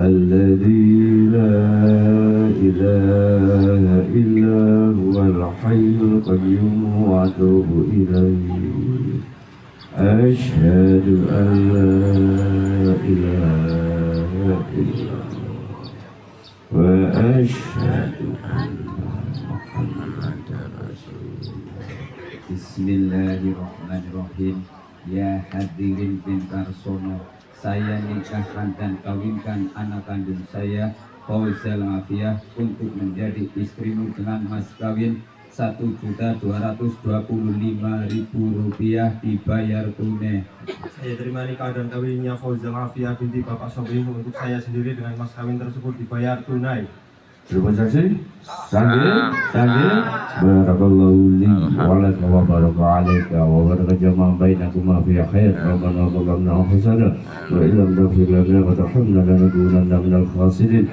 الذي لا إله إلا هو الحي القيوم وأتوب إليه أشهد أن لا إله إلا الله وأشهد أن محمدا رسول الله. Bismillahirrahmanirrahim. Ya hadirin pintar sono, saya nikahkan dan kawinkan anak kandung saya Fauzal Afiah untuk menjadi istrimu dengan mas kawin Rp1.225.000 dibayar tunai. Saya terima nikah dan kawinnya Fauzal Afiah binti Bapak Sobrino untuk saya sendiri dengan mas kawin tersebut dibayar tunai. Terima kasih. Sambil barakallahu li wa lakum wa baraka alayka wa baraka jama'a bainakuma fi khair rabbana wa baghna hasana wa illam taghfir lana wa tarhamna lanakunanna minal khasirin.